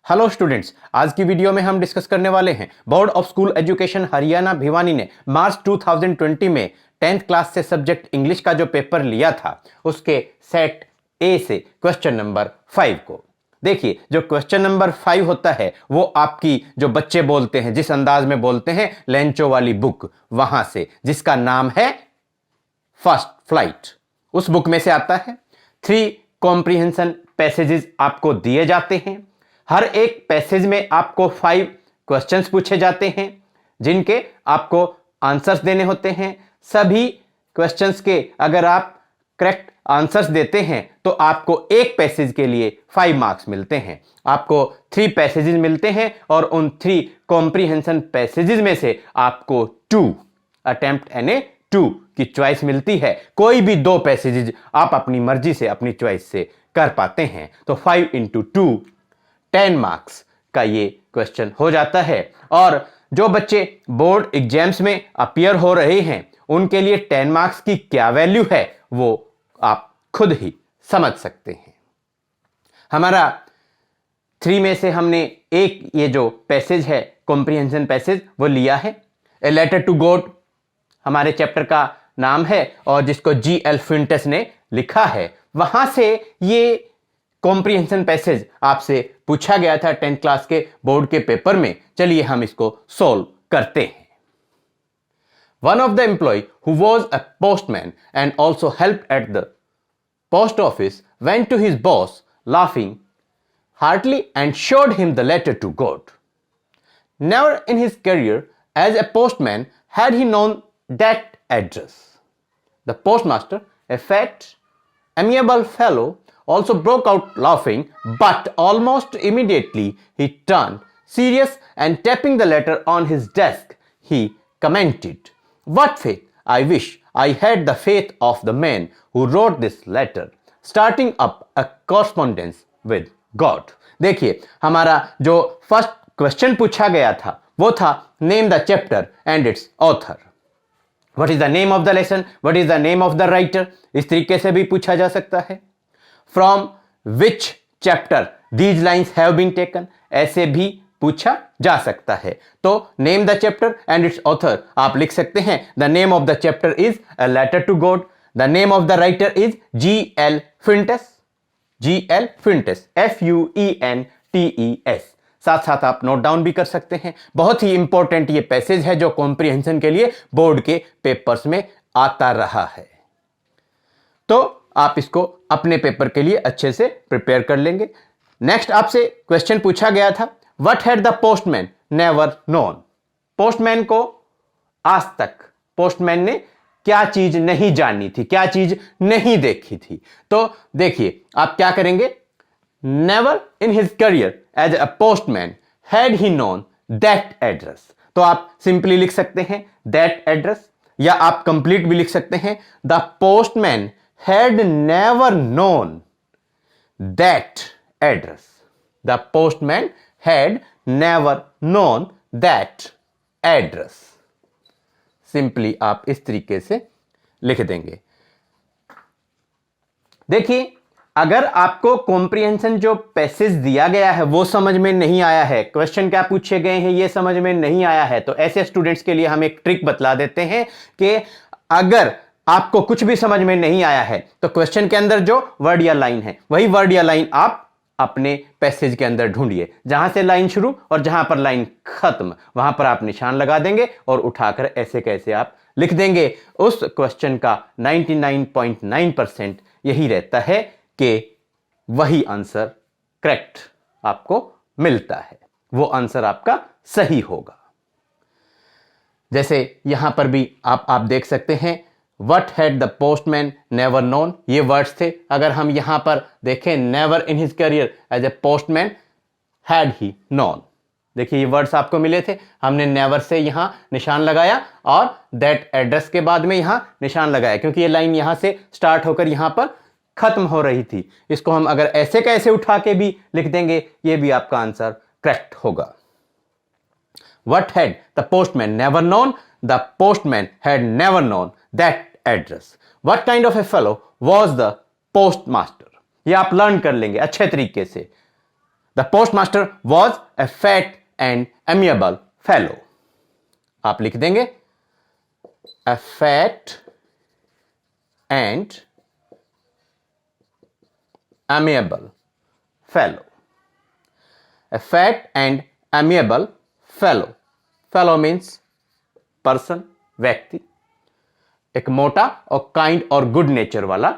Hello students, आज की video में हम डिस्कस करने वाले हैं board of school education Haryana Bhiwani ने मार्च 2020 में 10th क्लास से सब्जेक्ट इंग्लिश का जो पेपर लिया था उसके सेट ए से क्वेश्चन नंबर 5 को देखिए। जो क्वेश्चन नंबर 5 होता है वो आपकी जो बच्चे बोलते हैं, जिस अंदाज में बोलते हैं, लेंचो वाली बुक वहां से, जिसका नाम है फर्स्ट फ्लाइट, उस बुक में से आता है। 3 कॉम्प्रिहेंशन पैसेजेस आपको दिए जाते हैं। हर एक पैसेज में आपको 5 क्वेश्चंस पूछे जाते हैं जिनके आपको आंसर्स देने होते हैं। सभी क्वेश्चंस के अगर आप करेक्ट आंसर्स देते हैं तो आपको एक पैसेज के लिए 5 मार्क्स मिलते हैं। आपको 3 पैसेजेस मिलते हैं और उन 3 कॉम्प्रिहेंशन पैसेजेस में से आपको 2 अटेम्प्ट यानी 2 की चॉइस मिलती है। कोई भी 2 पैसेजेस आप अपनी मर्जी से, अपनी चॉइस से कर पाते हैं। तो 5 × 2 10 मार्क्स का ये क्वेश्चन हो जाता है। और जो बच्चे बोर्ड एग्जाम्स में अपीयर हो रहे हैं उनके लिए 10 मार्क्स की क्या वैल्यू है वो आप खुद ही समझ सकते हैं। हमारा 3 में से हमने एक ये जो पैसेज है कॉम्प्रिहेंशन पैसेज वो लिया है। ए लेटर टू गॉड हमारे चैप्टर का नाम है और जिसको G.L. फिंटस ने लिखा है। वहां से ये कॉम्प्रिहेंशन पैसेज आपसे पूछा गया था 10th क्लास के बोर्ड के पेपर में। चलिए हम इसको सॉल्व करते हैं। One of the employee who was a postman and also helped at the post office went to his boss laughing heartily and showed him the letter to God. Never in his career as a postman had he known that address. The postmaster, a fat, amiable fellow, also broke out laughing, but almost immediately he turned serious and tapping the letter on his desk, he commented, "What faith! I wish I had the faith of the man who wrote this letter, starting up a correspondence with God." देखिए, हमारा जो first question पूछा गया था वो था name the chapter and its author. What is the name of the lesson, what is the name of the writer, इस तरीके से भी पूछा जा सकता है। From which chapter these lines have been taken, ऐसे भी पूछा जा सकता है। तो name the chapter and its author आप लिख सकते हैं। The name of the chapter is a letter to God. The name of the writer is G.L. फिंटस। G.L. फिंटस, F-U-E-N-T-E-S। साथ साथ आप नोट डाउन भी कर सकते हैं। बहुत ही इंपॉर्टेंट ये पैसेज है जो कॉम्प्रिहेंशन के लिए बोर्ड के पेपर्स में आता रहा है। तो आप इसको अपने पेपर के लिए अच्छे से प्रिपेयर कर लेंगे। नेक्स्ट आपसे क्वेश्चन पूछा गया था, what had the postman never known. Postman को आज तक पोस्टमैन ने क्या चीज नहीं जानी थी, क्या चीज नहीं देखी थी। तो देखिए आप क्या करेंगे, never in his career as a postman had he known that address. तो आप सिंपली लिख सकते हैं दैट एड्रेस, या आप कंप्लीट भी लिख सकते हैं the postman had never known that address. The postman had never known that address. Simply आप इस तरीके से लिख देंगे। देखिए, अगर आपको कॉम्प्रिहेंशन जो पैसेज दिया गया है वो समझ में नहीं आया है, क्वेश्चन क्या पूछे गए हैं ये समझ में नहीं आया है, तो ऐसे स्टूडेंट्स के लिए हम एक ट्रिक बतला देते हैं कि अगर आपको कुछ भी समझ में नहीं आया है तो क्वेश्चन के अंदर जो वर्ड या लाइन है वही वर्ड या लाइन आप अपने पैसेज के अंदर ढूंढिए। जहां से लाइन शुरू और जहां पर लाइन खत्म वहां पर आप निशान लगा देंगे और उठाकर ऐसे कैसे आप लिख देंगे। उस क्वेश्चन का 99.9% यही रहता है कि वही आंसर करेक्ट आपको मिलता है, वो आंसर आपका सही होगा। जैसे यहां पर भी आप देख सकते हैं, What had the postman never known, ये वर्ड्स थे। अगर हम यहां पर देखें, never in his career as a postman had he known, देखिए ये वर्ड्स आपको मिले थे। हमने never से यहां निशान लगाया और that एड्रेस के बाद में यहां निशान लगाया क्योंकि ये लाइन यहां से स्टार्ट होकर यहां पर खत्म हो रही थी। इसको हम अगर ऐसे कैसे उठा के भी लिख देंगे ये भी आपका आंसर करेक्ट होगा। What had the postman never known? The postman had never known that address. What kind of a fellow was the postmaster? ये आप लर्न कर लेंगे अच्छे तरीके से। The postmaster was a fat and amiable fellow. आप लिख देंगे a fat and amiable fellow. A fat and amiable fellow. Fellow means person, व्यक्ति। एक मोटा और काइंड और गुड नेचर वाला,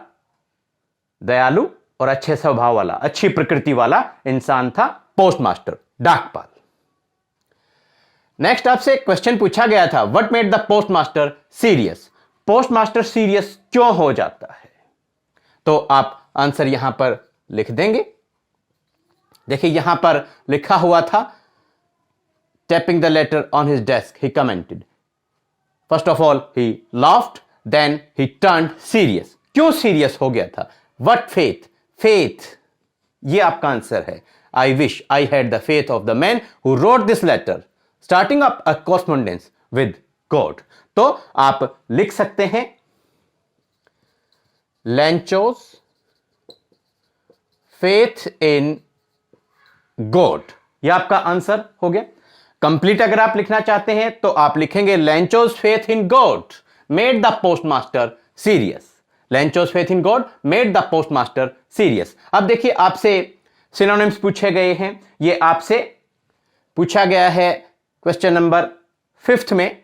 दयालु और अच्छे स्वभाव वाला, अच्छी प्रकृति वाला इंसान था पोस्टमास्टर, डाकपाल। नेक्स्ट आपसे क्वेश्चन पूछा गया था, what made the postmaster serious? Postmaster serious क्यों हो जाता है? तो आप आंसर यहां पर लिख देंगे। देखिए यहां पर लिखा हुआ था, tapping the letter on his desk he commented, first of all he laughed, then he turned serious. क्यों सीरियस हो गया था? What faith? फेथ, ये आपका आंसर है। I wish I had the faith of the man who wrote this letter starting up a correspondence with God. तो आप लिख सकते हैं लेंचोस फेथ इन गॉड, ये आपका आंसर हो गया। कंप्लीट अगर आप लिखना चाहते हैं तो आप लिखेंगे Lencho's faith in God made the postmaster serious. Lencho's faith in God made the postmaster serious. अब देखिए आपसे सिनोनिम्स पूछे गए हैं। ये आपसे पूछा गया है क्वेश्चन नंबर 5 में,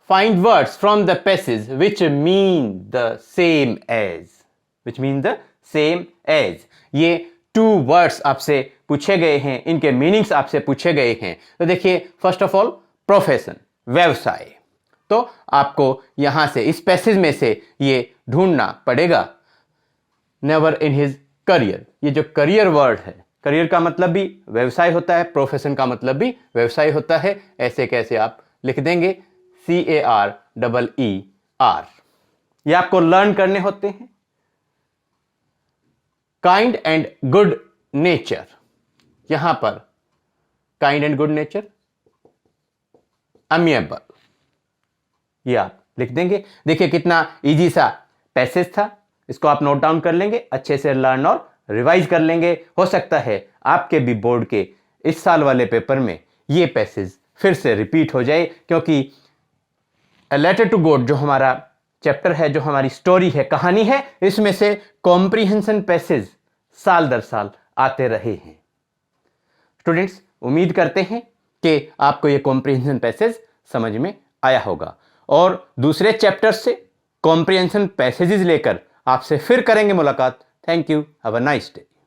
find words from the passage which mean the same as. Which mean the same as. ये 2 वर्ड्स आपसे पूछे गए हैं, इनके मीनिंग्स आपसे पूछे गए हैं। तो देखिए फर्स्ट ऑफ ऑल प्रोफेशन, व्यवसाय। तो आपको यहां से इस पैसेज में से ये ढूंढना पड़ेगा, नेवर इन हिज करियर। ये जो करियर वर्ड है, करियर का मतलब भी व्यवसाय होता है, प्रोफेशन का मतलब भी व्यवसाय होता है। ऐसे कैसे आप लिख देंगे CAREER। ये आपको लर्न करने होते हैं। काइंड एंड गुड नेचर, यहां पर काइंड एंड गुड नेचर, अमिएबल, ये आप लिख देंगे। देखिए कितना इजी सा पैसेज था, इसको आप नोट डाउन कर लेंगे, अच्छे से लर्न और रिवाइज कर लेंगे। हो सकता है आपके भी बोर्ड के इस साल वाले पेपर में ये पैसेज फिर से रिपीट हो जाए, क्योंकि अ लेटर टू गॉड जो हमारा चैप्टर है, जो हमारी स्टोरी है, कहानी है, इसमें से कॉम्प्रीहेंशन पैसेज साल दर साल आते रहे हैं। स्टूडेंट्स, उम्मीद करते हैं कि आपको ये कॉम्प्रीहेंशन पैसेज समझ में आया होगा, और दूसरे चैप्टर से कॉम्प्रीहेंशन पैसेजेस लेकर आपसे फिर करेंगे मुलाकात। Thank you, have a nice day.